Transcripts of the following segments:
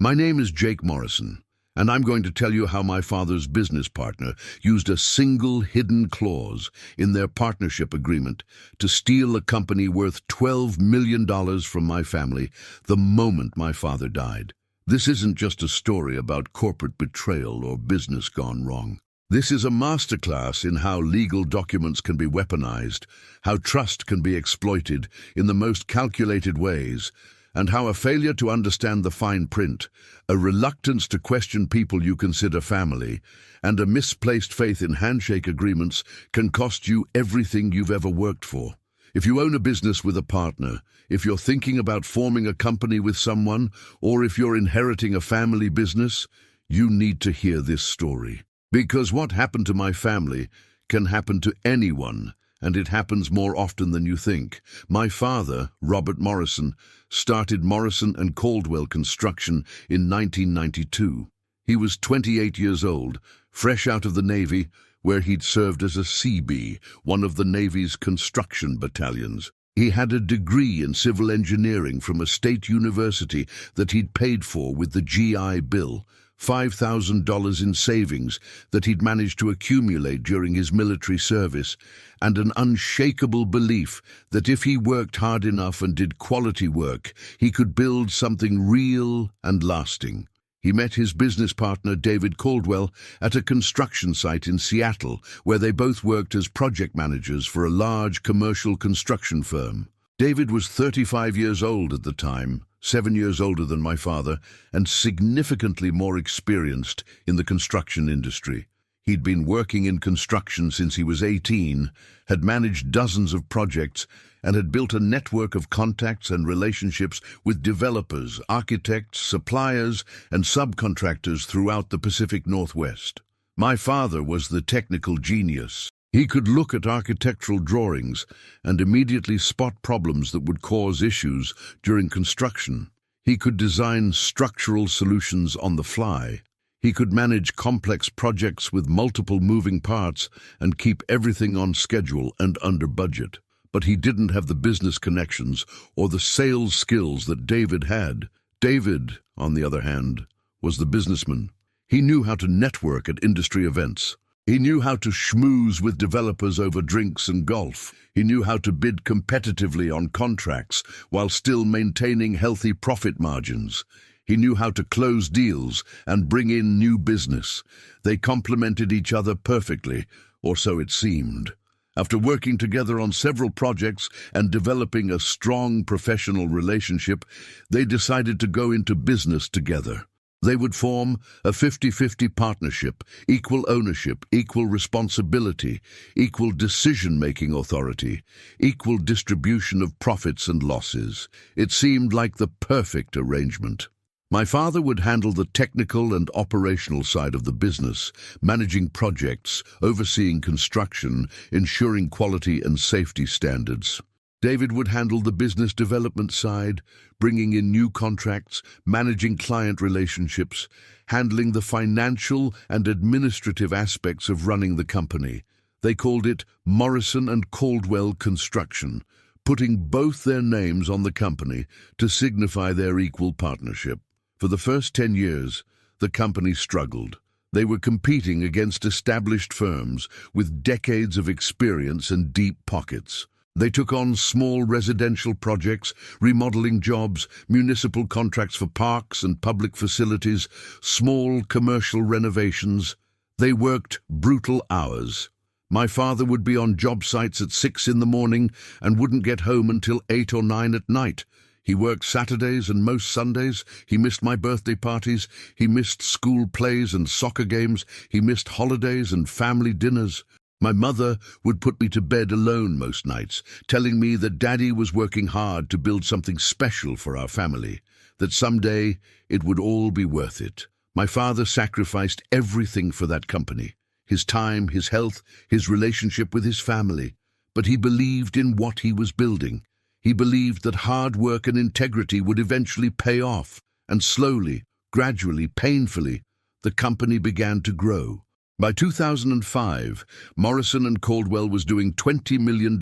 My name is Jake Morrison, and I'm going to tell you how my father's business partner used a single hidden clause in their partnership agreement to steal a company worth $12 million from my family the moment my father died. This isn't just a story about corporate betrayal or business gone wrong. This is a masterclass in how legal documents can be weaponized, how trust can be exploited in the most calculated ways, and how a failure to understand the fine print, a reluctance to question people you consider family, and a misplaced faith in handshake agreements can cost you everything you've ever worked for. If you own a business with a partner, if you're thinking about forming a company with someone, or if you're inheriting a family business, you need to hear this story. Because what happened to my family can happen to anyone, and it happens more often than you think. My father, Robert Morrison, started Morrison and Caldwell Construction in 1992. He was 28 years old, fresh out of the Navy, where he'd served as a Seabee, one of the Navy's construction battalions. He had a degree in civil engineering from a state university that he'd paid for with the GI Bill, $5,000 in savings that he'd managed to accumulate during his military service, and an unshakable belief that if he worked hard enough and did quality work, he could build something real and lasting. He met his business partner, David Caldwell, at a construction site in Seattle, where they both worked as project managers for a large commercial construction firm. David was 35 years old at the time, 7 years older than my father, and significantly more experienced in the construction industry. He'd been working in construction since he was 18, had managed dozens of projects, and had built a network of contacts and relationships with developers, architects, suppliers, and subcontractors throughout the Pacific Northwest. My father was the technical genius. He could look at architectural drawings and immediately spot problems that would cause issues during construction. He could design structural solutions on the fly. He could manage complex projects with multiple moving parts and keep everything on schedule and under budget. But he didn't have the business connections or the sales skills that David had. David, on the other hand, was the businessman. He knew how to network at industry events. He knew how to schmooze with developers over drinks and golf. He knew how to bid competitively on contracts while still maintaining healthy profit margins. He knew how to close deals and bring in new business. They complemented each other perfectly, or so it seemed. After working together on several projects and developing a strong professional relationship, they decided to go into business together. They would form a 50-50 partnership, equal ownership, equal responsibility, equal decision-making authority, equal distribution of profits and losses. It seemed like the perfect arrangement. My father would handle the technical and operational side of the business, managing projects, overseeing construction, ensuring quality and safety standards. David would handle the business development side, bringing in new contracts, managing client relationships, handling the financial and administrative aspects of running the company. They called it Morrison and Caldwell Construction, putting both their names on the company to signify their equal partnership. For the first 10 years, the company struggled. They were competing against established firms with decades of experience and deep pockets. They took on small residential projects, remodeling jobs, municipal contracts for parks and public facilities, small commercial renovations. They worked brutal hours. My father would be on job sites at 6 in the morning and wouldn't get home until 8 or 9 at night. He worked Saturdays and most Sundays. He missed my birthday parties. He missed school plays and soccer games. He missed holidays and family dinners. My mother would put me to bed alone most nights, telling me that Daddy was working hard to build something special for our family, that someday it would all be worth it. My father sacrificed everything for that company, his time, his health, his relationship with his family. But he believed in what he was building. He believed that hard work and integrity would eventually pay off, and slowly, gradually, painfully, the company began to grow. By 2005, Morrison and Caldwell was doing $20 million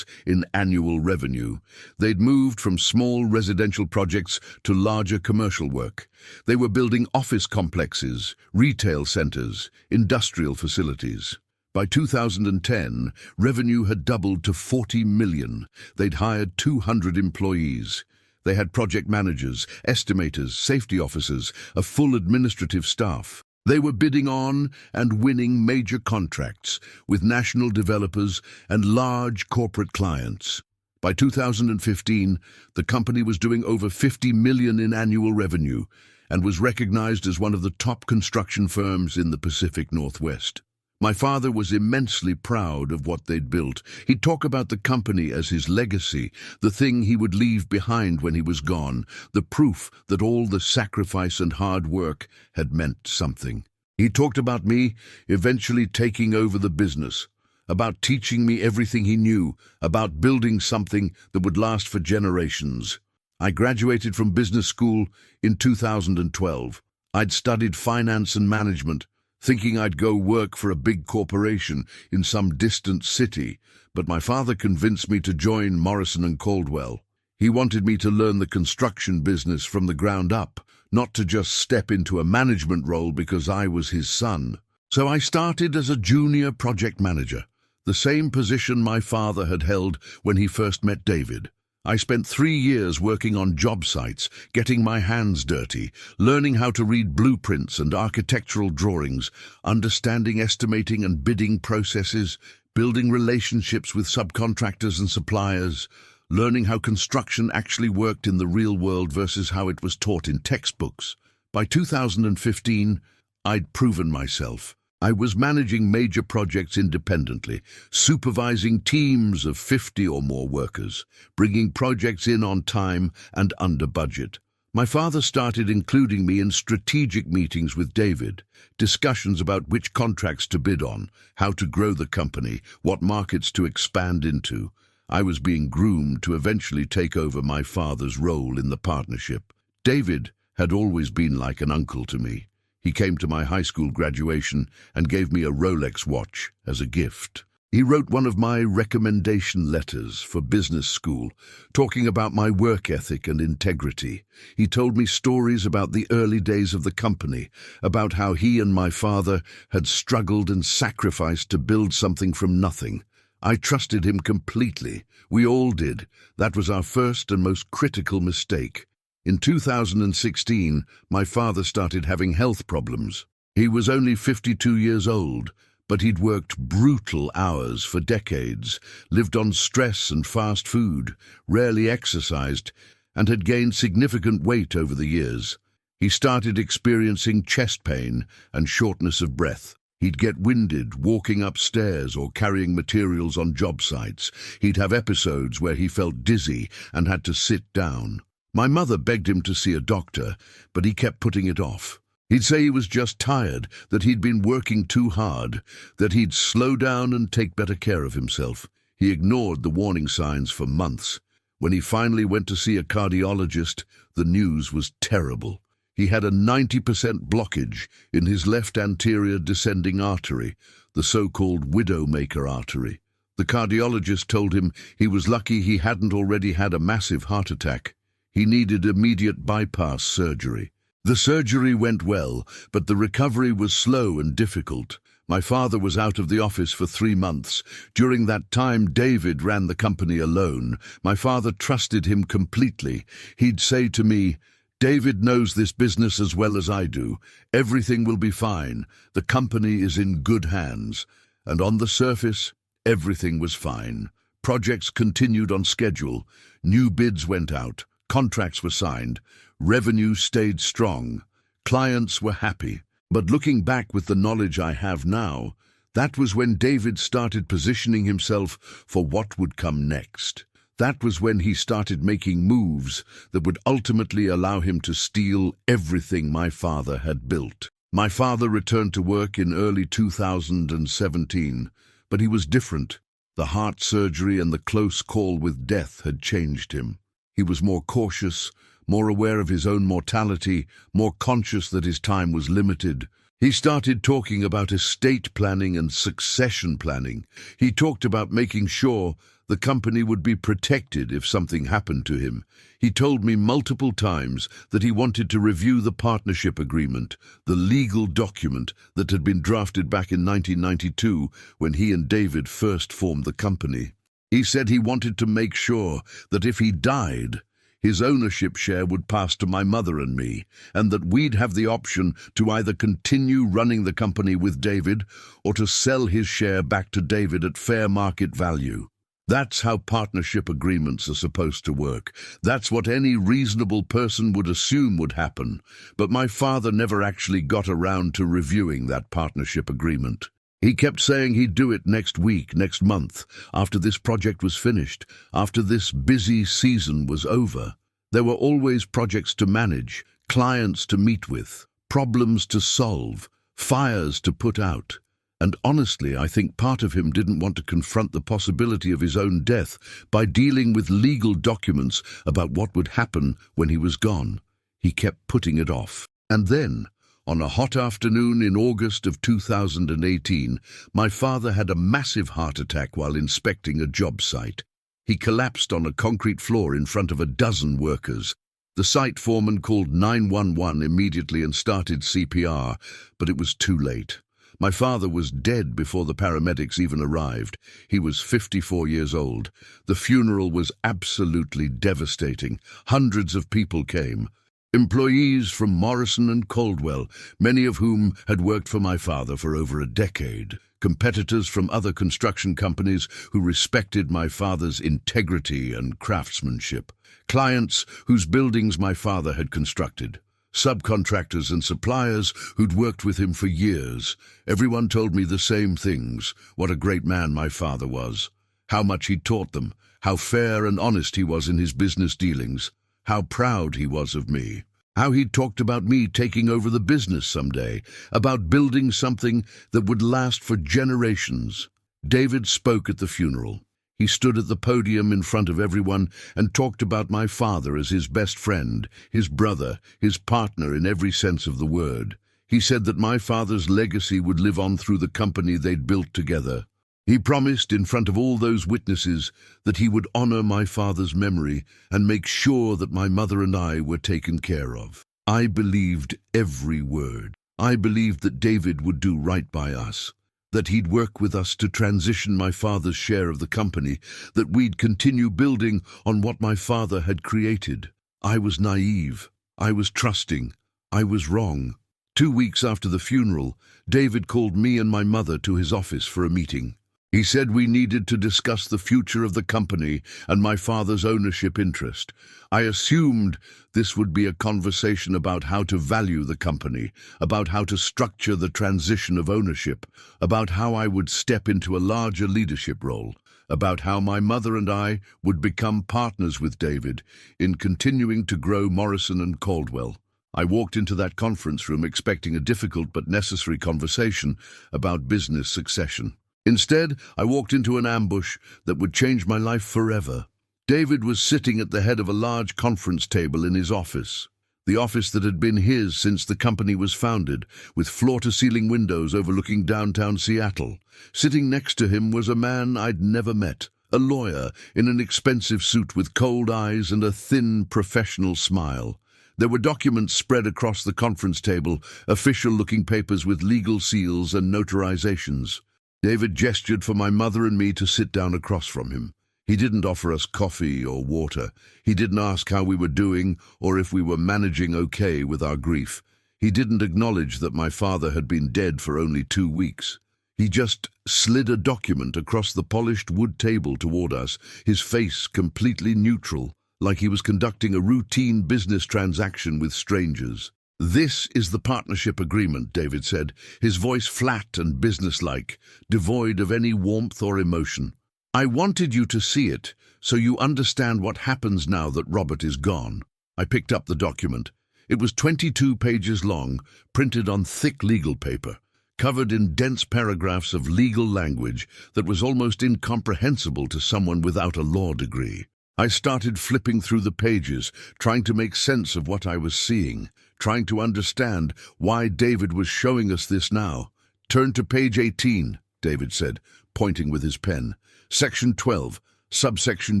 in annual revenue. They'd moved from small residential projects to larger commercial work. They were building office complexes, retail centers, industrial facilities. By 2010, revenue had doubled to $40 million. They'd hired 200 employees. They had project managers, estimators, safety officers, a full administrative staff. They were bidding on and winning major contracts with national developers and large corporate clients. By 2015, the company was doing over $50 million in annual revenue and was recognized as one of the top construction firms in the Pacific Northwest. My father was immensely proud of what they'd built. He'd talk about the company as his legacy, the thing he would leave behind when he was gone, the proof that all the sacrifice and hard work had meant something. He talked about me eventually taking over the business, about teaching me everything he knew, about building something that would last for generations. I graduated from business school in 2012. I'd studied finance and management, thinking I'd go work for a big corporation in some distant city, but my father convinced me to join Morrison and Caldwell. He wanted me to learn the construction business from the ground up, not to just step into a management role because I was his son. So I started as a junior project manager, the same position my father had held when he first met David. I spent 3 years working on job sites, getting my hands dirty, learning how to read blueprints and architectural drawings, understanding estimating and bidding processes, building relationships with subcontractors and suppliers, learning how construction actually worked in the real world versus how it was taught in textbooks. By 2015, I'd proven myself. I was managing major projects independently, supervising teams of 50 or more workers, bringing projects in on time and under budget. My father started including me in strategic meetings with David, discussions about which contracts to bid on, how to grow the company, what markets to expand into. I was being groomed to eventually take over my father's role in the partnership. David had always been like an uncle to me. He came to my high school graduation and gave me a Rolex watch as a gift. He wrote one of my recommendation letters for business school, talking about my work ethic and integrity. He told me stories about the early days of the company, about how he and my father had struggled and sacrificed to build something from nothing. I trusted him completely. We all did. That was our first and most critical mistake. In 2016, my father started having health problems. He was only 52 years old, but he'd worked brutal hours for decades, lived on stress and fast food, rarely exercised, and had gained significant weight over the years. He started experiencing chest pain and shortness of breath. He'd get winded walking upstairs or carrying materials on job sites. He'd have episodes where he felt dizzy and had to sit down. My mother begged him to see a doctor, but he kept putting it off. He'd say he was just tired, that he'd been working too hard, that he'd slow down and take better care of himself. He ignored the warning signs for months. When he finally went to see a cardiologist, the news was terrible. He had a 90% blockage in his left anterior descending artery, the so-called widowmaker artery. The cardiologist told him he was lucky he hadn't already had a massive heart attack. He needed immediate bypass surgery. The surgery went well, but the recovery was slow and difficult. My father was out of the office for 3 months. During that time, David ran the company alone. My father trusted him completely. He'd say to me, "David knows this business as well as I do. Everything will be fine. The company is in good hands." And on the surface, everything was fine. Projects continued on schedule. New bids went out. Contracts were signed. Revenue stayed strong. Clients were happy. But looking back with the knowledge I have now, that was when David started positioning himself for what would come next. That was when he started making moves that would ultimately allow him to steal everything my father had built. My father returned to work in early 2017, but he was different. The heart surgery and the close call with death had changed him. He was more cautious, more aware of his own mortality, more conscious that his time was limited. He started talking about estate planning and succession planning. He talked about making sure the company would be protected if something happened to him. He told me multiple times that he wanted to review the partnership agreement, the legal document that had been drafted back in 1992 when he and David first formed the company. He said he wanted to make sure that if he died, his ownership share would pass to my mother and me, and that we'd have the option to either continue running the company with David or to sell his share back to David at fair market value. That's how partnership agreements are supposed to work. That's what any reasonable person would assume would happen. But my father never actually got around to reviewing that partnership agreement. He kept saying he'd do it next week, next month, after this project was finished, after this busy season was over. There were always projects to manage, clients to meet with, problems to solve, fires to put out. And honestly, I think part of him didn't want to confront the possibility of his own death by dealing with legal documents about what would happen when he was gone. He kept putting it off. And then, on a hot afternoon in August of 2018, my father had a massive heart attack while inspecting a job site. He collapsed on a concrete floor in front of a dozen workers. The site foreman called 911 immediately and started CPR, but it was too late. My father was dead before the paramedics even arrived. He was 54 years old. The funeral was absolutely devastating. Hundreds of people came. Employees from Morrison and Caldwell, many of whom had worked for my father for over a decade. Competitors from other construction companies who respected my father's integrity and craftsmanship. Clients whose buildings my father had constructed. Subcontractors and suppliers who'd worked with him for years. Everyone told me the same things. What a great man my father was. How much he taught them. How fair and honest he was in his business dealings. How proud he was of me. How he talked about me taking over the business someday. About building something that would last for generations. David spoke at the funeral. He stood at the podium in front of everyone and talked about my father as his best friend, his brother, his partner in every sense of the word. He said that my father's legacy would live on through the company they'd built together. He promised in front of all those witnesses that he would honor my father's memory and make sure that my mother and I were taken care of. I believed every word. I believed that David would do right by us, that he'd work with us to transition my father's share of the company, that we'd continue building on what my father had created. I was naive. I was trusting. I was wrong. 2 weeks after the funeral, David called me and my mother to his office for a meeting. He said we needed to discuss the future of the company and my father's ownership interest. I assumed this would be a conversation about how to value the company, about how to structure the transition of ownership, about how I would step into a larger leadership role, about how my mother and I would become partners with David in continuing to grow Morrison and Caldwell. I walked into that conference room expecting a difficult but necessary conversation about business succession. Instead, I walked into an ambush that would change my life forever. David was sitting at the head of a large conference table in his office, the office that had been his since the company was founded, with floor-to-ceiling windows overlooking downtown Seattle. Sitting next to him was a man I'd never met, a lawyer in an expensive suit with cold eyes and a thin, professional smile. There were documents spread across the conference table, official-looking papers with legal seals and notarizations. David gestured for my mother and me to sit down across from him. He didn't offer us coffee or water. He didn't ask how we were doing or if we were managing okay with our grief. He didn't acknowledge that my father had been dead for only 2 weeks. He just slid a document across the polished wood table toward us, his face completely neutral, like he was conducting a routine business transaction with strangers. "This is the partnership agreement," David said, his voice flat and businesslike, devoid of any warmth or emotion. "I wanted you to see it, so you understand what happens now that Robert is gone." I picked up the document. It was 22 pages long, printed on thick legal paper, covered in dense paragraphs of legal language that was almost incomprehensible to someone without a law degree. I started flipping through the pages, trying to make sense of what I was seeing, trying to understand why David was showing us this now. "Turn to page 18, David said, pointing with his pen. "Section 12, subsection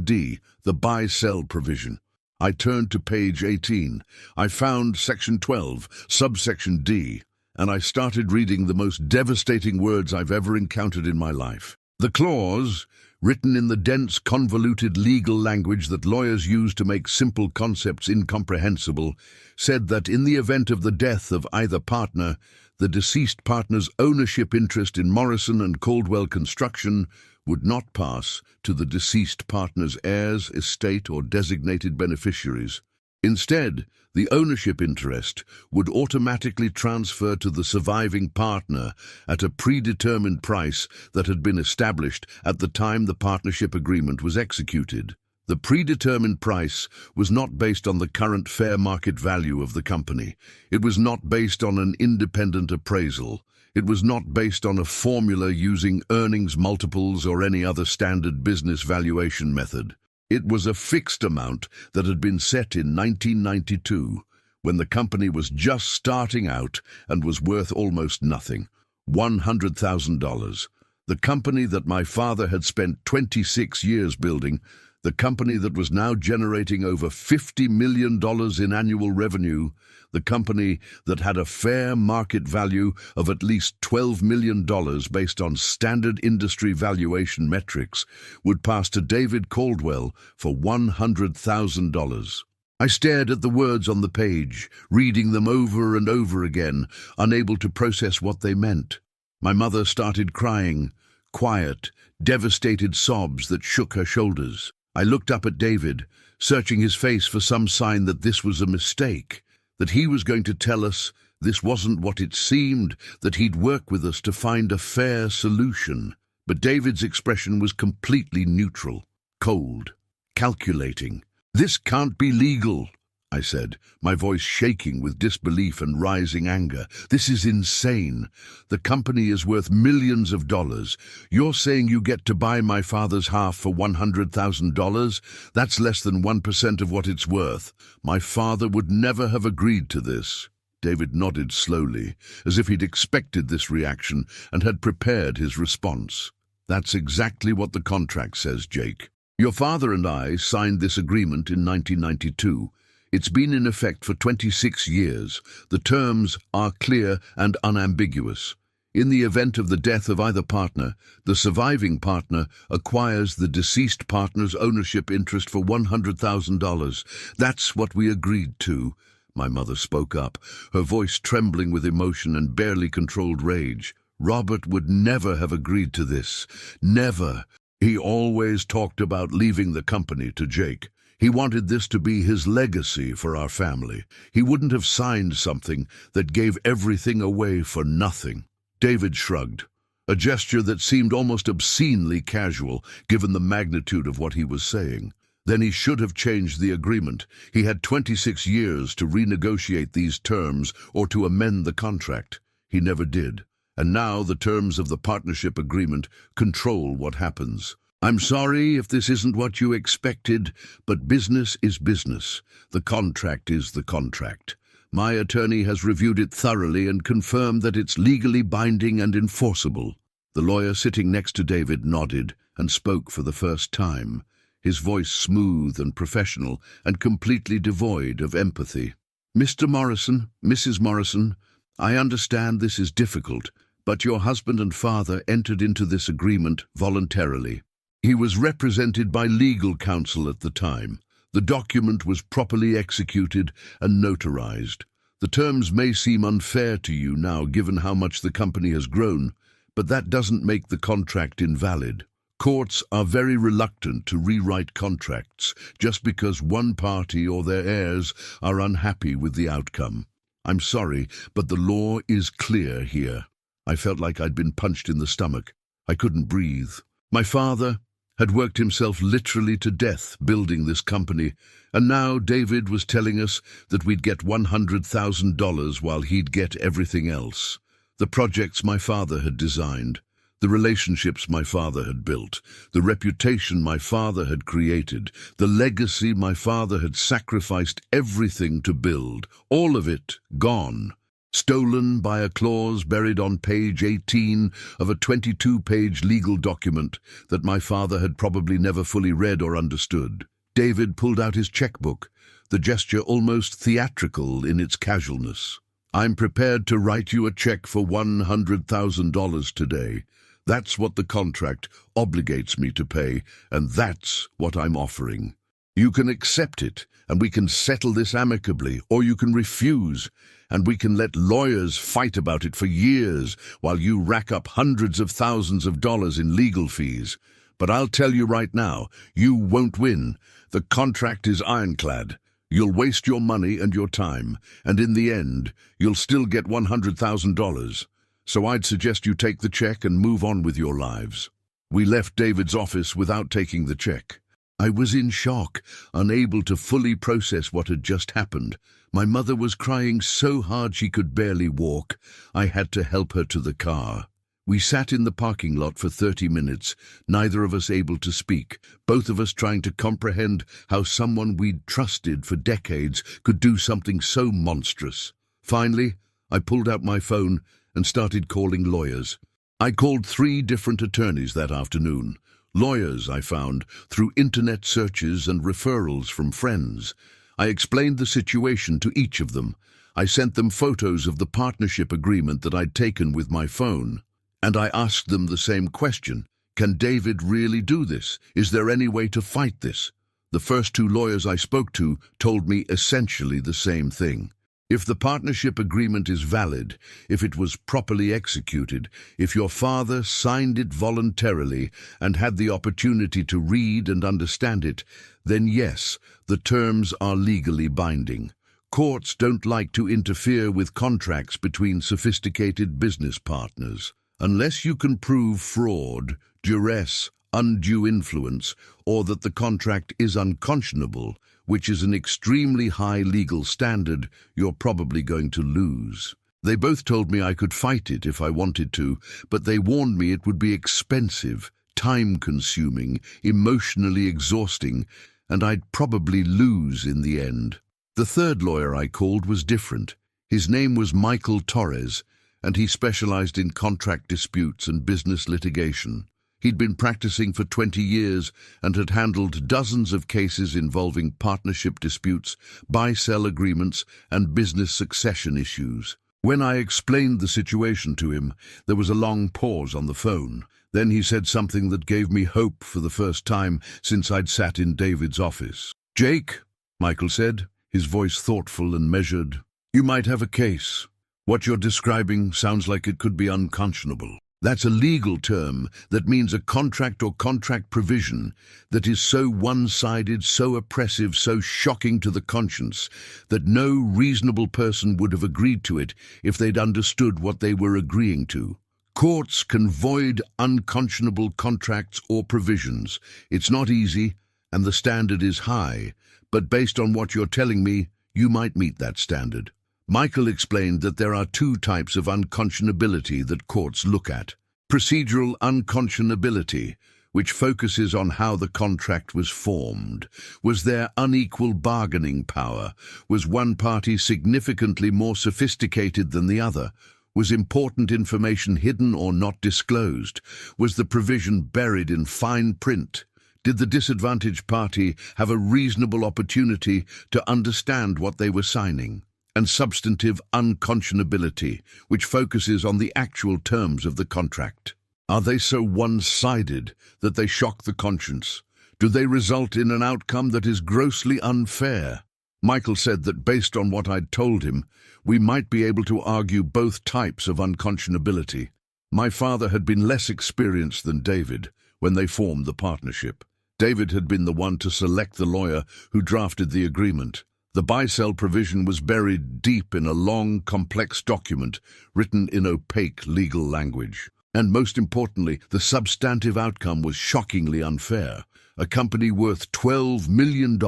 D, the buy-sell provision." I turned to page 18. I found section 12, subsection D, and I started reading the most devastating words I've ever encountered in my life. The clause, written in the dense, convoluted legal language that lawyers use to make simple concepts incomprehensible, said that in the event of the death of either partner, the deceased partner's ownership interest in Morrison and Caldwell Construction would not pass to the deceased partner's heirs, estate, or designated beneficiaries. Instead, the ownership interest would automatically transfer to the surviving partner at a predetermined price that had been established at the time the partnership agreement was executed. The predetermined price was not based on the current fair market value of the company. It was not based on an independent appraisal. It was not based on a formula using earnings multiples or any other standard business valuation method. It was a fixed amount that had been set in 1992, when the company was just starting out and was worth almost nothing, $100,000. The company that my father had spent 26 years building, the company that was now generating over $50 million in annual revenue, the company that had a fair market value of at least $12 million based on standard industry valuation metrics, would pass to David Caldwell for $100,000. I stared at the words on the page, reading them over and over again, unable to process what they meant. My mother started crying, quiet, devastated sobs that shook her shoulders. I looked up at David, searching his face for some sign that this was a mistake, that he was going to tell us this wasn't what it seemed, that he'd work with us to find a fair solution. But David's expression was completely neutral, cold, calculating. "This can't be legal," I said, my voice shaking with disbelief and rising anger. "This is insane. The company is worth millions of dollars. You're saying you get to buy my father's half for $100,000? That's less than 1% of what it's worth. My father would never have agreed to this." David nodded slowly, as if he'd expected this reaction and had prepared his response. "That's exactly what the contract says, Jake. Your father and I signed this agreement in 1992. It's been in effect for 26 years. The terms are clear and unambiguous. In the event of the death of either partner, the surviving partner acquires the deceased partner's ownership interest for $100,000. That's what we agreed to." My mother spoke up, her voice trembling with emotion and barely controlled rage. "Robert would never have agreed to this. Never. He always talked about leaving the company to Jake. He wanted this to be his legacy for our family. He wouldn't have signed something that gave everything away for nothing." David shrugged, a gesture that seemed almost obscenely casual, given the magnitude of what he was saying. Then he should have changed the agreement. He had 26 years to renegotiate these terms or to amend the contract. He never did. And now the terms of the partnership agreement control what happens. "I'm sorry if this isn't what you expected, but business is business. The contract is the contract. My attorney has reviewed it thoroughly and confirmed that it's legally binding and enforceable." The lawyer sitting next to David nodded and spoke for the first time, his voice smooth and professional and completely devoid of empathy. "Mr. Morrison, Mrs. Morrison, I understand this is difficult, but your husband and father entered into this agreement voluntarily. He was represented by legal counsel at the time. The document was properly executed and notarized. The terms may seem unfair to you now, given how much the company has grown, but that doesn't make the contract invalid. Courts are very reluctant to rewrite contracts just because one party or their heirs are unhappy with the outcome. I'm sorry, but the law is clear here." I felt like I'd been punched in the stomach. I couldn't breathe. My father had worked himself literally to death building this company, and now David was telling us that we'd get $100,000 while he'd get everything else. The projects my father had designed, The relationships my father had built, the reputation my father had created, the legacy my father had sacrificed everything to build, all of it gone. Stolen by a clause buried on page 18 of a 22-page legal document that my father had probably never fully read or understood. David pulled out his checkbook, the gesture almost theatrical in its casualness. "I'm prepared to write you a check for $100,000 today. That's what the contract obligates me to pay, and that's what I'm offering. You can accept it, and we can settle this amicably, or you can refuse, and we can let lawyers fight about it for years while you rack up hundreds of thousands of dollars in legal fees. But I'll tell you right now, you won't win. The contract is ironclad. You'll waste your money and your time, and in the end, you'll still get $100,000. So I'd suggest you take the check and move on with your lives." We left David's office without taking the check. I was in shock, unable to fully process what had just happened. My mother was crying so hard she could barely walk. I had to help her to the car. We sat in the parking lot for 30 minutes, neither of us able to speak, both of us trying to comprehend how someone we'd trusted for decades could do something so monstrous. Finally, I pulled out my phone and started calling lawyers. I called 3 different attorneys that afternoon. Lawyers, I found, through internet searches and referrals from friends. I explained the situation to each of them. I sent them photos of the partnership agreement that I'd taken with my phone. And I asked them the same question. Can David really do this? Is there any way to fight this? The first 2 lawyers I spoke to told me essentially the same thing. If the partnership agreement is valid, if it was properly executed, if your father signed it voluntarily and had the opportunity to read and understand it, then yes, the terms are legally binding. Courts don't like to interfere with contracts between sophisticated business partners. Unless you can prove fraud, duress, undue influence, or that the contract is unconscionable, which is an extremely high legal standard, you're probably going to lose. They both told me I could fight it if I wanted to, but they warned me it would be expensive, time-consuming, emotionally exhausting, and I'd probably lose in the end. The third lawyer I called was different. His name was Michael Torres, and he specialized in contract disputes and business litigation. He'd been practicing for 20 years and had handled dozens of cases involving partnership disputes, buy-sell agreements, and business succession issues. When I explained the situation to him, there was a long pause on the phone. Then he said something that gave me hope for the first time since I'd sat in David's office. "Jake," Michael said, his voice thoughtful and measured, "you might have a case. What you're describing sounds like it could be unconscionable. That's a legal term that means a contract or contract provision that is so one-sided, so oppressive, so shocking to the conscience that no reasonable person would have agreed to it if they'd understood what they were agreeing to. Courts can void unconscionable contracts or provisions. It's not easy, and the standard is high, but based on what you're telling me, you might meet that standard." Michael explained that there are 2 types of unconscionability that courts look at. Procedural unconscionability, which focuses on how the contract was formed. Was there unequal bargaining power? Was one party significantly more sophisticated than the other? Was important information hidden or not disclosed? Was the provision buried in fine print? Did the disadvantaged party have a reasonable opportunity to understand what they were signing? And substantive unconscionability, which focuses on the actual terms of the contract. Are they so one-sided that they shock the conscience? Do they result in an outcome that is grossly unfair? Michael said that based on what I'd told him, we might be able to argue both types of unconscionability. My father had been less experienced than David when they formed the partnership. David had been the one to select the lawyer who drafted the agreement. The buy-sell provision was buried deep in a long, complex document written in opaque legal language. And most importantly, the substantive outcome was shockingly unfair. A company worth $12 million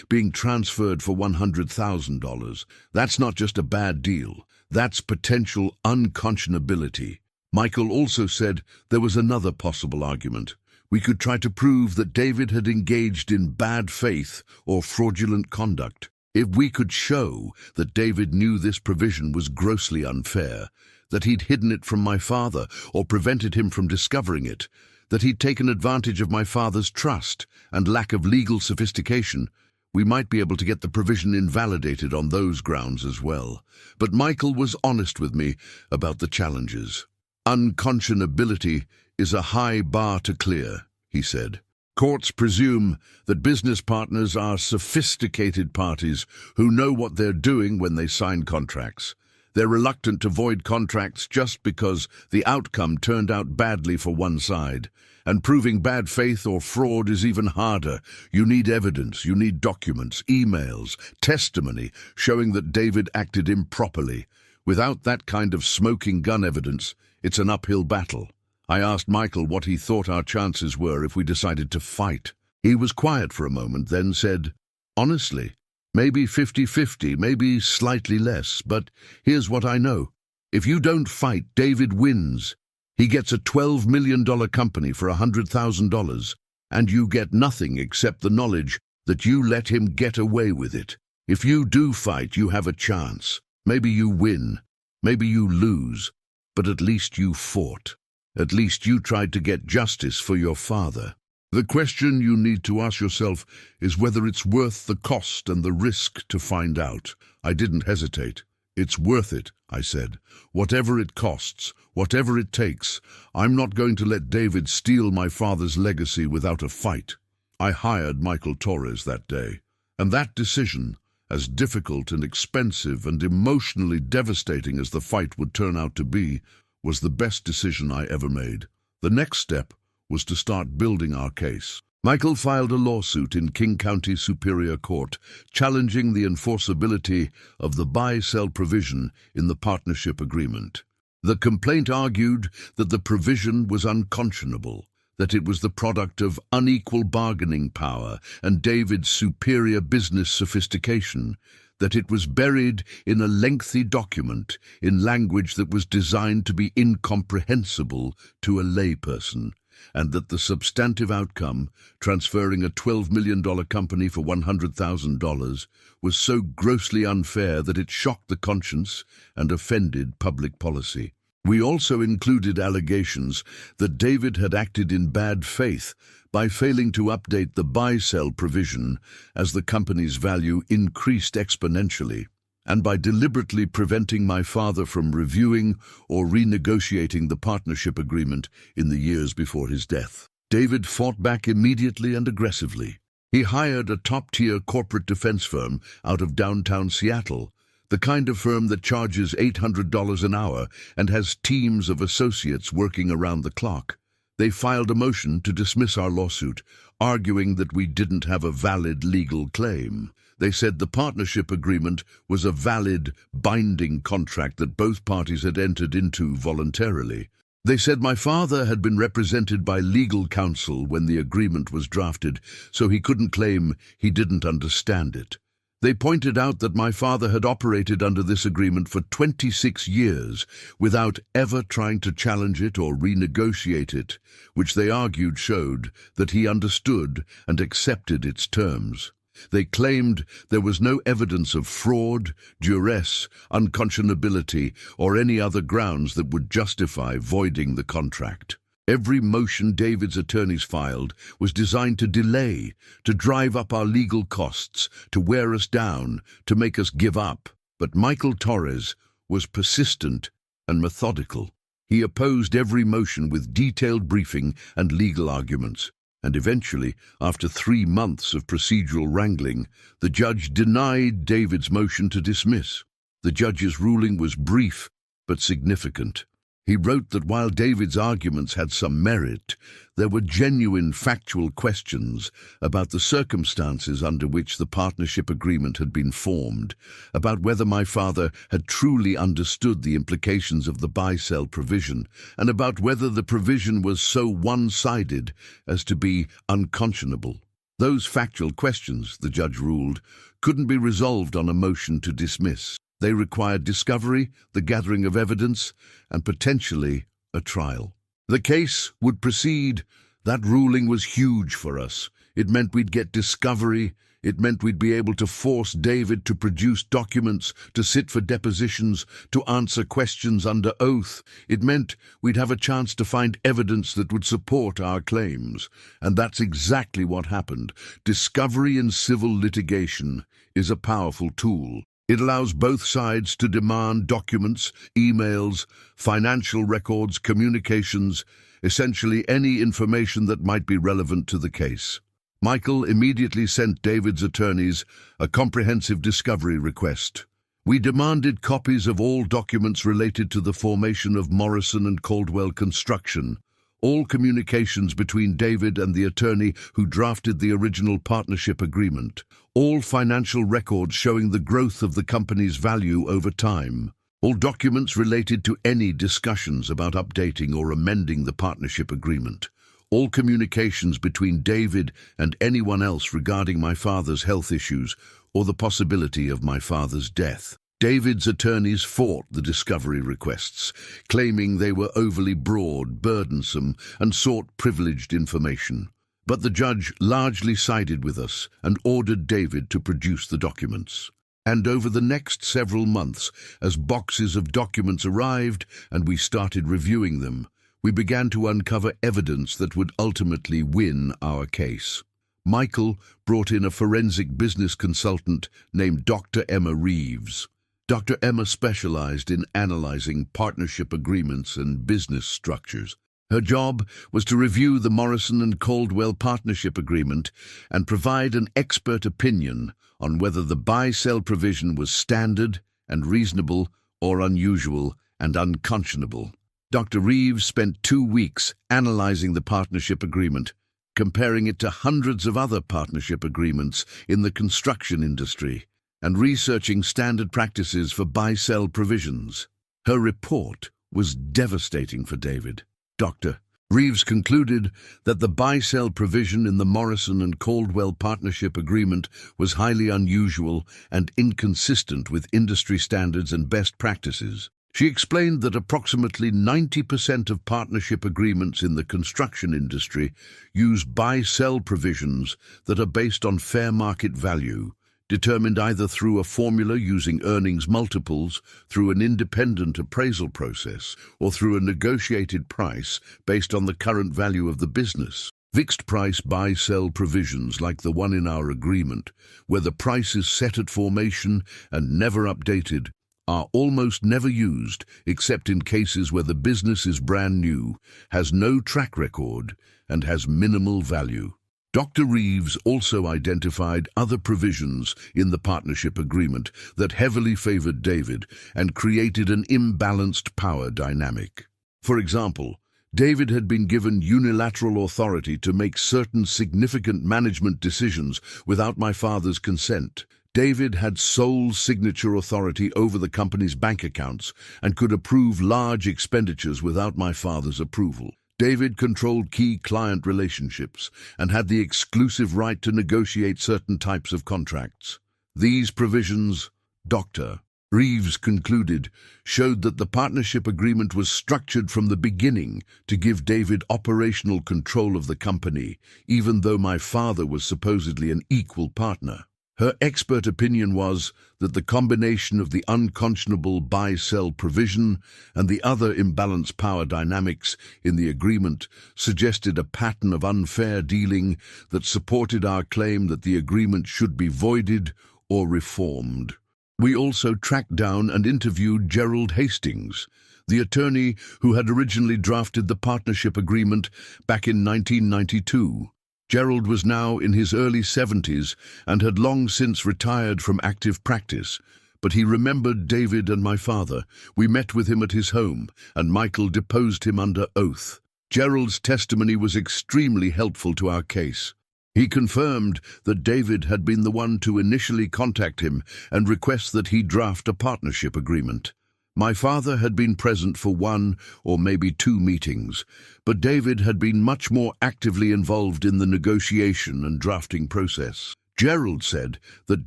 being transferred for $100,000. That's not just a bad deal. That's potential unconscionability. Michael also said there was another possible argument. We could try to prove that David had engaged in bad faith or fraudulent conduct. If we could show that David knew this provision was grossly unfair, that he'd hidden it from my father or prevented him from discovering it, that he'd taken advantage of my father's trust and lack of legal sophistication, we might be able to get the provision invalidated on those grounds as well. But Michael was honest with me about the challenges. Unconscionability is a high bar to clear, he said. Courts presume that business partners are sophisticated parties who know what they're doing when they sign contracts. They're reluctant to void contracts just because the outcome turned out badly for one side. And proving bad faith or fraud is even harder. You need evidence, you need documents, emails, testimony showing that David acted improperly. Without that kind of smoking gun evidence, it's an uphill battle. I asked Michael what he thought our chances were if we decided to fight. He was quiet for a moment, then said, "Honestly, maybe 50-50, maybe slightly less, but here's what I know. If you don't fight, David wins. He gets a $12 million company for $100,000, and you get nothing except the knowledge that you let him get away with it. If you do fight, you have a chance. Maybe you win, maybe you lose, but at least you fought. At least you tried to get justice for your father. The question you need to ask yourself is whether it's worth the cost and the risk to find out." I didn't hesitate. "It's worth it," I said. "Whatever it costs, whatever it takes, I'm not going to let David steal my father's legacy without a fight." I hired Michael Torres that day, and that decision, as difficult and expensive and emotionally devastating as the fight would turn out to be, was the best decision I ever made. The next step was to start building our case. Michael filed a lawsuit in King County Superior Court, challenging the enforceability of the buy-sell provision in the partnership agreement. The complaint argued that the provision was unconscionable, that it was the product of unequal bargaining power and David's superior business sophistication, that it was buried in a lengthy document in language that was designed to be incomprehensible to a layperson, and that the substantive outcome, transferring a $12 million company for $100,000, was so grossly unfair that it shocked the conscience and offended public policy. We also included allegations that David had acted in bad faith by failing to update the buy-sell provision as the company's value increased exponentially, and by deliberately preventing my father from reviewing or renegotiating the partnership agreement in the years before his death. David fought back immediately and aggressively. He hired a top-tier corporate defense firm out of downtown Seattle, the kind of firm that charges $800 an hour and has teams of associates working around the clock. They filed a motion to dismiss our lawsuit, arguing that we didn't have a valid legal claim. They said the partnership agreement was a valid, binding contract that both parties had entered into voluntarily. They said my father had been represented by legal counsel when the agreement was drafted, so he couldn't claim he didn't understand it. They pointed out that my father had operated under this agreement for 26 years without ever trying to challenge it or renegotiate it, which they argued showed that he understood and accepted its terms. They claimed there was no evidence of fraud, duress, unconscionability, or any other grounds that would justify voiding the contract. Every motion David's attorneys filed was designed to delay, to drive up our legal costs, to wear us down, to make us give up. But Michael Torres was persistent and methodical. He opposed every motion with detailed briefing and legal arguments. And eventually, after 3 months of procedural wrangling, the judge denied David's motion to dismiss. The judge's ruling was brief but significant. He wrote that while David's arguments had some merit, there were genuine factual questions about the circumstances under which the partnership agreement had been formed, about whether my father had truly understood the implications of the buy-sell provision, and about whether the provision was so one-sided as to be unconscionable. Those factual questions, the judge ruled, couldn't be resolved on a motion to dismiss. They required discovery, the gathering of evidence, and potentially a trial. The case would proceed. That ruling was huge for us. It meant we'd get discovery. It meant we'd be able to force David to produce documents, to sit for depositions, to answer questions under oath. It meant we'd have a chance to find evidence that would support our claims. And that's exactly what happened. Discovery in civil litigation is a powerful tool. It allows both sides to demand documents, emails, financial records, communications, essentially any information that might be relevant to the case. Michael immediately sent David's attorneys a comprehensive discovery request. We demanded copies of all documents related to the formation of Morrison and Caldwell Construction, all communications between David and the attorney who drafted the original partnership agreement, all financial records showing the growth of the company's value over time, all documents related to any discussions about updating or amending the partnership agreement, all communications between David and anyone else regarding my father's health issues or the possibility of my father's death. David's attorneys fought the discovery requests, claiming they were overly broad, burdensome, and sought privileged information. But the judge largely sided with us and ordered David to produce the documents. And over the next several months, as boxes of documents arrived and we started reviewing them, we began to uncover evidence that would ultimately win our case. Michael brought in a forensic business consultant named Dr. Emma Reeves. Dr. Emma specialized in analyzing partnership agreements and business structures. Her job was to review the Morrison and Caldwell partnership agreement and provide an expert opinion on whether the buy-sell provision was standard and reasonable or unusual and unconscionable. Dr. Reeves spent 2 weeks analyzing the partnership agreement, comparing it to hundreds of other partnership agreements in the construction industry, and researching standard practices for buy-sell provisions. Her report was devastating for David. Dr. Reeves concluded that the buy-sell provision in the Morrison and Caldwell partnership agreement was highly unusual and inconsistent with industry standards and best practices. She explained that approximately 90% of partnership agreements in the construction industry use buy-sell provisions that are based on fair market value, determined either through a formula using earnings multiples, through an independent appraisal process, or through a negotiated price based on the current value of the business. Fixed-price buy-sell provisions like the one in our agreement, where the price is set at formation and never updated, are almost never used except in cases where the business is brand new, has no track record, and has minimal value. Dr. Reeves also identified other provisions in the partnership agreement that heavily favored David and created an imbalanced power dynamic. For example, David had been given unilateral authority to make certain significant management decisions without my father's consent. David had sole signature authority over the company's bank accounts and could approve large expenditures without my father's approval. David controlled key client relationships and had the exclusive right to negotiate certain types of contracts. These provisions, Dr. Reeves concluded, showed that the partnership agreement was structured from the beginning to give David operational control of the company, even though my father was supposedly an equal partner. Her expert opinion was that the combination of the unconscionable buy-sell provision and the other imbalanced power dynamics in the agreement suggested a pattern of unfair dealing that supported our claim that the agreement should be voided or reformed. We also tracked down and interviewed Gerald Hastings, the attorney who had originally drafted the partnership agreement back in 1992. Gerald was now in his early 70s and had long since retired from active practice, but he remembered David and my father. We met with him at his home, and Michael deposed him under oath. Gerald's testimony was extremely helpful to our case. He confirmed that David had been the one to initially contact him and request that he draft a partnership agreement. My father had been present for 1 or maybe 2 meetings, but David had been much more actively involved in the negotiation and drafting process. Gerald said that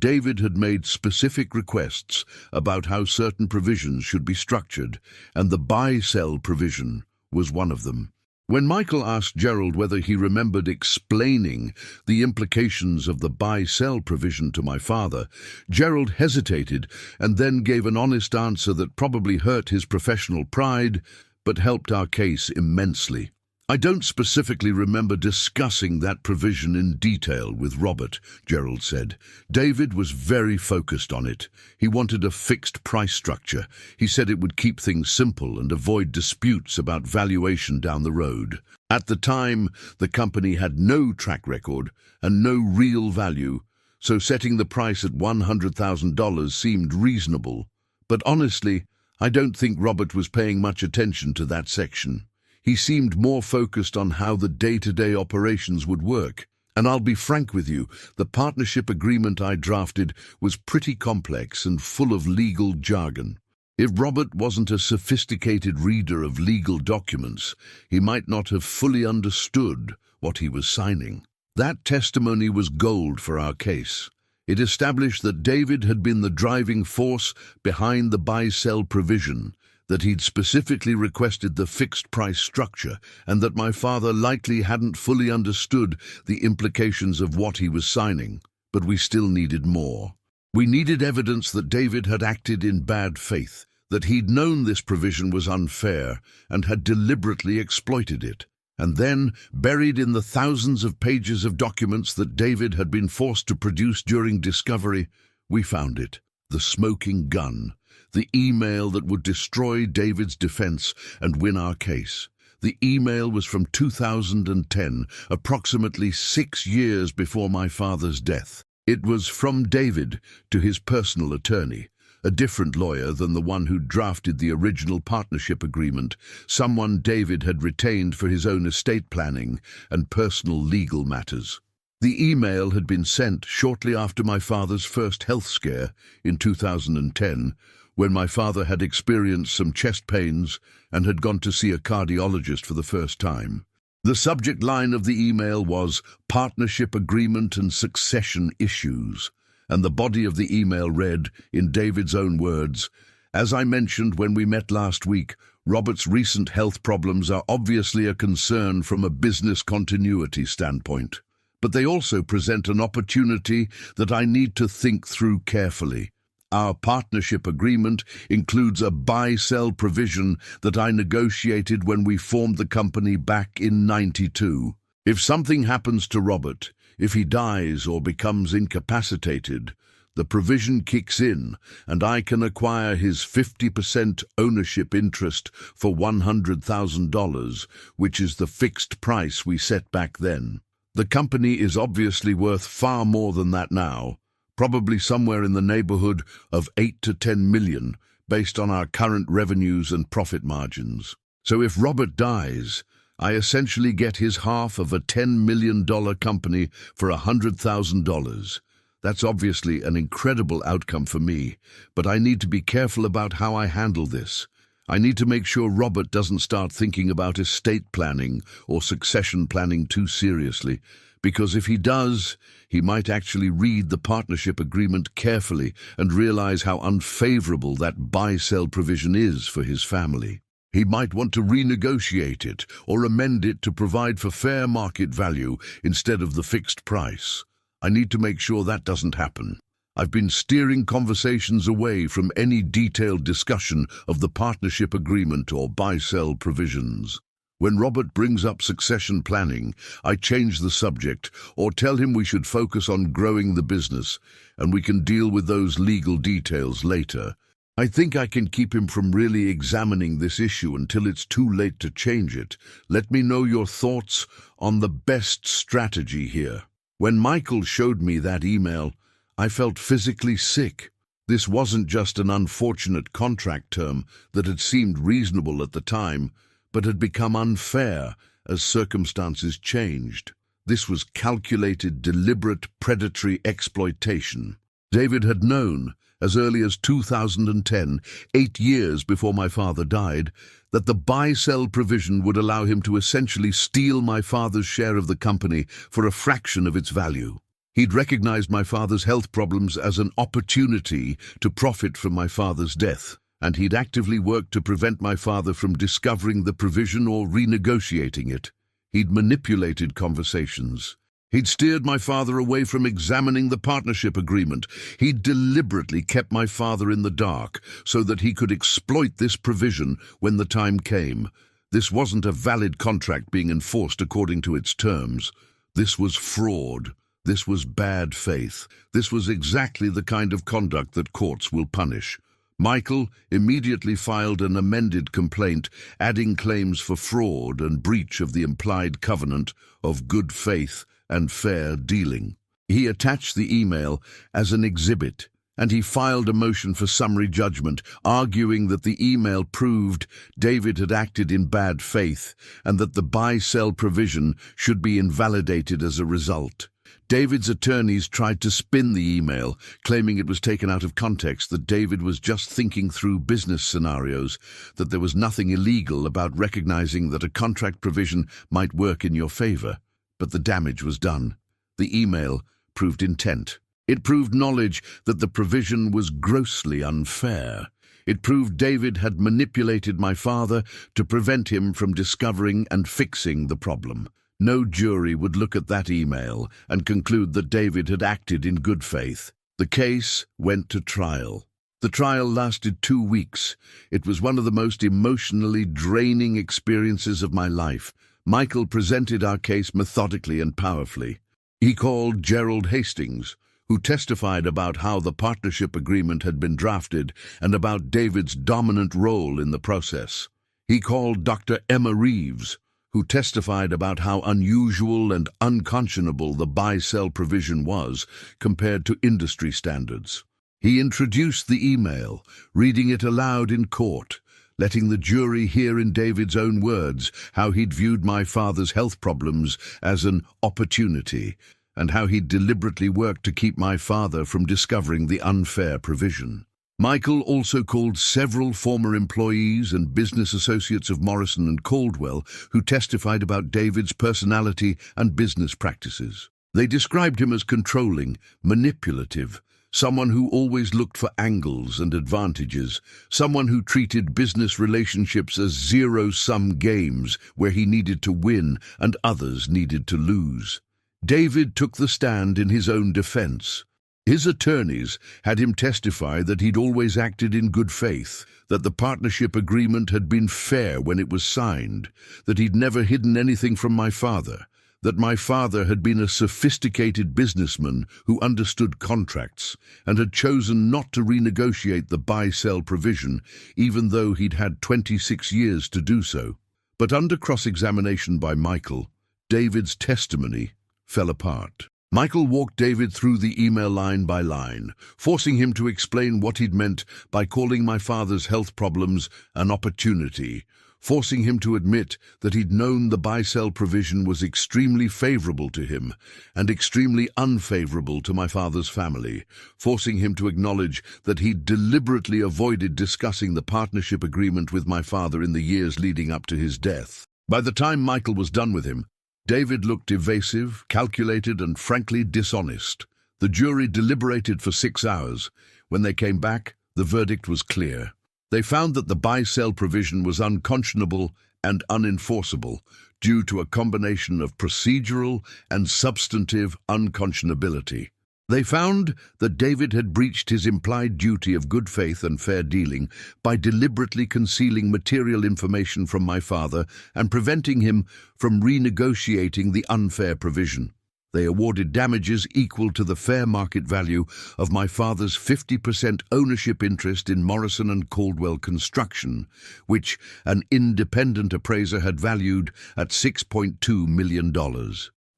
David had made specific requests about how certain provisions should be structured, and the buy-sell provision was one of them. When Michael asked Gerald whether he remembered explaining the implications of the buy-sell provision to my father, Gerald hesitated and then gave an honest answer that probably hurt his professional pride, but helped our case immensely. "I don't specifically remember discussing that provision in detail with Robert," Gerald said. "David was very focused on it. He wanted a fixed price structure. He said it would keep things simple and avoid disputes about valuation down the road. At the time, the company had no track record and no real value, so setting the price at $100,000 seemed reasonable. But honestly, I don't think Robert was paying much attention to that section. He seemed more focused on how the day-to-day operations would work. And I'll be frank with you, the partnership agreement I drafted was pretty complex and full of legal jargon. If Robert wasn't a sophisticated reader of legal documents, he might not have fully understood what he was signing. That testimony was gold for our case. It established that David had been the driving force behind the buy-sell provision, that he'd specifically requested the fixed price structure, and that my father likely hadn't fully understood the implications of what he was signing. But we still needed more. We needed evidence that David had acted in bad faith, that he'd known this provision was unfair and had deliberately exploited it. And then, buried in the thousands of pages of documents that David had been forced to produce during discovery, we found it, the smoking gun. The email that would destroy David's defense and win our case. The email was from 2010, approximately 6 years before my father's death. It was from David to his personal attorney, a different lawyer than the one who drafted the original partnership agreement, someone David had retained for his own estate planning and personal legal matters. The email had been sent shortly after my father's first health scare in 2010, when my father had experienced some chest pains and had gone to see a cardiologist for the first time. The subject line of the email was "Partnership Agreement and Succession Issues," and the body of the email read, in David's own words, "As I mentioned when we met last week, Robert's recent health problems are obviously a concern from a business continuity standpoint, but they also present an opportunity that I need to think through carefully. Our partnership agreement includes a buy-sell provision that I negotiated when we formed the company back in '92. If something happens to Robert, if he dies or becomes incapacitated, the provision kicks in and I can acquire his 50% ownership interest for $100,000, which is the fixed price we set back then. The company is obviously worth far more than that now, probably somewhere in the neighborhood of 8 to 10 million, based on our current revenues and profit margins. So if Robert dies, I essentially get his half of a $10 million company for $100,000. That's obviously an incredible outcome for me, but I need to be careful about how I handle this. I need to make sure Robert doesn't start thinking about estate planning or succession planning too seriously, because if he does, he might actually read the partnership agreement carefully and realize how unfavorable that buy-sell provision is for his family. He might want to renegotiate it or amend it to provide for fair market value instead of the fixed price. I need to make sure that doesn't happen. I've been steering conversations away from any detailed discussion of the partnership agreement or buy-sell provisions. When Robert brings up succession planning, I change the subject or tell him we should focus on growing the business and we can deal with those legal details later. I think I can keep him from really examining this issue until it's too late to change it. Let me know your thoughts on the best strategy here. When Michael showed me that email, I felt physically sick. This wasn't just an unfortunate contract term that had seemed reasonable at the time, but had become unfair as circumstances changed. This was calculated, deliberate, predatory exploitation. David had known, as early as 2010, 8 years before my father died, that the buy-sell provision would allow him to essentially steal my father's share of the company for a fraction of its value. He'd recognized my father's health problems as an opportunity to profit from my father's death. and he'd actively worked to prevent my father from discovering the provision or renegotiating it. He'd manipulated conversations. He'd steered my father away from examining the partnership agreement. He'd deliberately kept my father in the dark so that he could exploit this provision when the time came. This wasn't a valid contract being enforced according to its terms. This was fraud. This was bad faith. This was exactly the kind of conduct that courts will punish. Michael immediately filed an amended complaint, adding claims for fraud and breach of the implied covenant of good faith and fair dealing. He attached the email as an exhibit, and he filed a motion for summary judgment, arguing that the email proved David had acted in bad faith and that the buy-sell provision should be invalidated as a result. David's attorneys tried to spin the email, claiming it was taken out of context, that David was just thinking through business scenarios, that there was nothing illegal about recognizing that a contract provision might work in your favor. But the damage was done. The email proved intent. It proved knowledge that the provision was grossly unfair. It proved David had manipulated my father to prevent him from discovering and fixing the problem. No jury would look at that email and conclude that David had acted in good faith. The case went to trial. The trial lasted 2 weeks. It was one of the most emotionally draining experiences of my life. Michael presented our case methodically and powerfully. He called Gerald Hastings, who testified about how the partnership agreement had been drafted and about David's dominant role in the process. He called Dr. Emma Reeves, who testified about how unusual and unconscionable the buy-sell provision was compared to industry standards. He introduced the email, reading it aloud in court, letting the jury hear in David's own words how he'd viewed my father's health problems as an opportunity, and how he'd deliberately worked to keep my father from discovering the unfair provision. Michael also called several former employees and business associates of Morrison and Caldwell who testified about David's personality and business practices. They described him as controlling, manipulative, someone who always looked for angles and advantages, someone who treated business relationships as zero-sum games where he needed to win and others needed to lose. David took the stand in his own defense. His attorneys had him testify that he'd always acted in good faith, that the partnership agreement had been fair when it was signed, that he'd never hidden anything from my father, that my father had been a sophisticated businessman who understood contracts and had chosen not to renegotiate the buy-sell provision, even though he'd had 26 years to do so. But under cross-examination by Michael, David's testimony fell apart. Michael walked David through the email line by line, forcing him to explain what he'd meant by calling my father's health problems an opportunity, forcing him to admit that he'd known the buy-sell provision was extremely favorable to him and extremely unfavorable to my father's family, forcing him to acknowledge that he'd deliberately avoided discussing the partnership agreement with my father in the years leading up to his death. By the time Michael was done with him, David looked evasive, calculated, and frankly dishonest. The jury deliberated for 6 hours. When they came back, the verdict was clear. They found that the buy-sell provision was unconscionable and unenforceable due to a combination of procedural and substantive unconscionability. They found that David had breached his implied duty of good faith and fair dealing by deliberately concealing material information from my father and preventing him from renegotiating the unfair provision. They awarded damages equal to the fair market value of my father's 50% ownership interest in Morrison and Caldwell Construction, which an independent appraiser had valued at $6.2 million.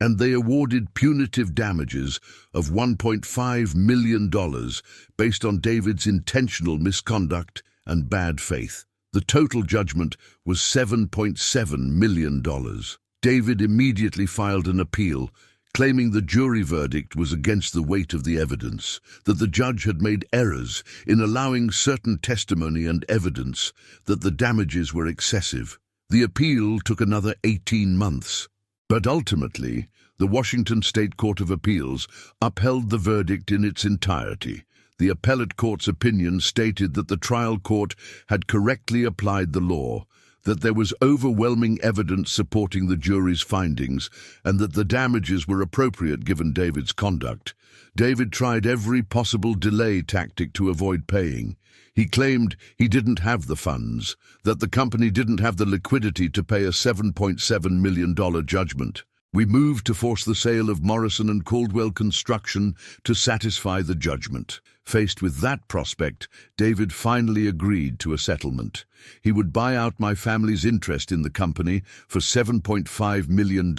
And they awarded punitive damages of $1.5 million based on David's intentional misconduct and bad faith. The total judgment was $7.7 million. David immediately filed an appeal, claiming the jury verdict was against the weight of the evidence, that the judge had made errors in allowing certain testimony and evidence, that the damages were excessive. The appeal took another 18 months. But ultimately, the Washington State Court of Appeals upheld the verdict in its entirety. The appellate court's opinion stated that the trial court had correctly applied the law, that there was overwhelming evidence supporting the jury's findings, and that the damages were appropriate given David's conduct. David tried every possible delay tactic to avoid paying. He claimed he didn't have the funds, that the company didn't have the liquidity to pay a $7.7 million judgment. We moved to force the sale of Morrison and Caldwell Construction to satisfy the judgment. Faced with that prospect, David finally agreed to a settlement. He would buy out my family's interest in the company for $7.5 million,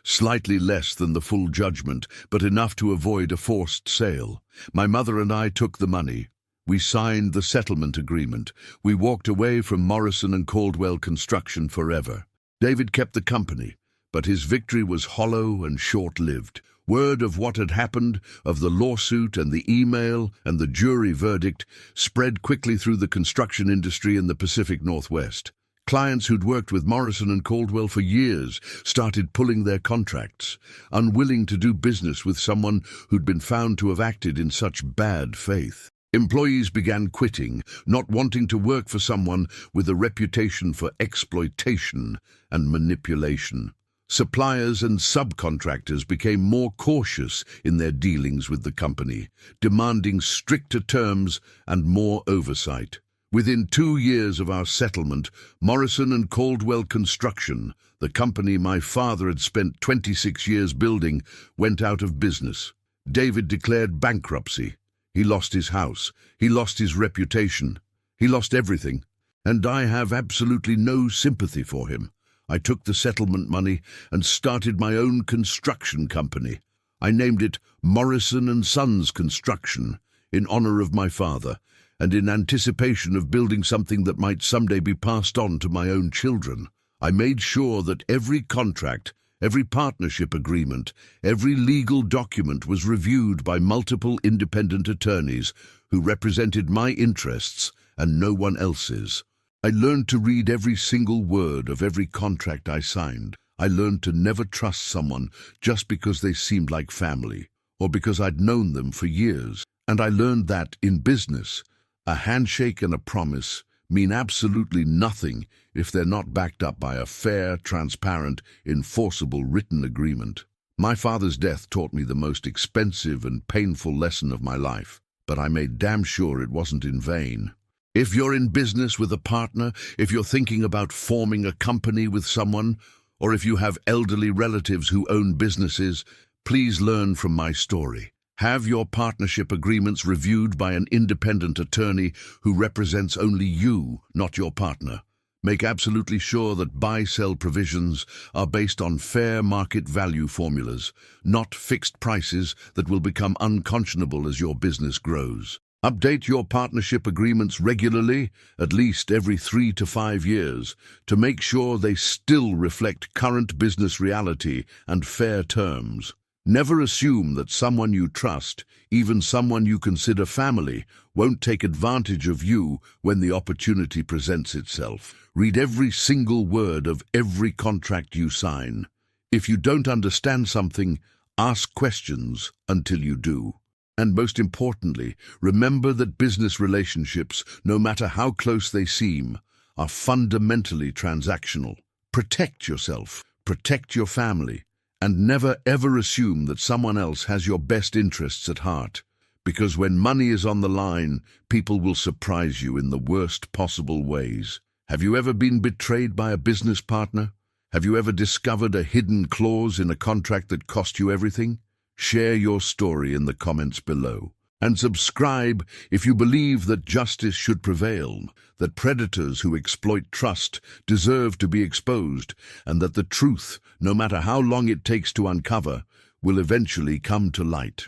slightly less than the full judgment, but enough to avoid a forced sale. My mother and I took the money. We signed the settlement agreement. We walked away from Morrison and Caldwell Construction forever. David kept the company, but his victory was hollow and short-lived. Word of what had happened, of the lawsuit and the email and the jury verdict, spread quickly through the construction industry in the Pacific Northwest. Clients who'd worked with Morrison and Caldwell for years started pulling their contracts, unwilling to do business with someone who'd been found to have acted in such bad faith. Employees began quitting, not wanting to work for someone with a reputation for exploitation and manipulation. Suppliers and subcontractors became more cautious in their dealings with the company, demanding stricter terms and more oversight. Within 2 years of our settlement, Morrison and Caldwell Construction, the company my father had spent 26 years building, went out of business. David declared bankruptcy. He lost his house. He lost his reputation. He lost everything. And I have absolutely no sympathy for him. I took the settlement money and started my own construction company. I named it Morrison and Sons Construction, in honor of my father, and in anticipation of building something that might someday be passed on to my own children. I made sure that every contract, every partnership agreement, every legal document was reviewed by multiple independent attorneys who represented my interests and no one else's. I learned to read every single word of every contract I signed. I learned to never trust someone just because they seemed like family, or because I'd known them for years. And I learned that, in business, a handshake and a promise mean absolutely nothing if they're not backed up by a fair, transparent, enforceable written agreement. My father's death taught me the most expensive and painful lesson of my life, but I made damn sure it wasn't in vain. If you're in business with a partner, if you're thinking about forming a company with someone, or if you have elderly relatives who own businesses, please learn from my story. Have your partnership agreements reviewed by an independent attorney who represents only you, not your partner. Make absolutely sure that buy-sell provisions are based on fair market value formulas, not fixed prices that will become unconscionable as your business grows. Update your partnership agreements regularly, at least every 3 to 5 years, to make sure they still reflect current business reality and fair terms. Never assume that someone you trust, even someone you consider family, won't take advantage of you when the opportunity presents itself. Read every single word of every contract you sign. If you don't understand something, ask questions until you do. And most importantly, remember that business relationships, no matter how close they seem, are fundamentally transactional. Protect yourself, protect your family, and never ever assume that someone else has your best interests at heart. Because when money is on the line, people will surprise you in the worst possible ways. Have you ever been betrayed by a business partner? Have you ever discovered a hidden clause in a contract that cost you everything? Share your story in the comments below. And subscribe if you believe that justice should prevail, that predators who exploit trust deserve to be exposed, and that the truth, no matter how long it takes to uncover, will eventually come to light.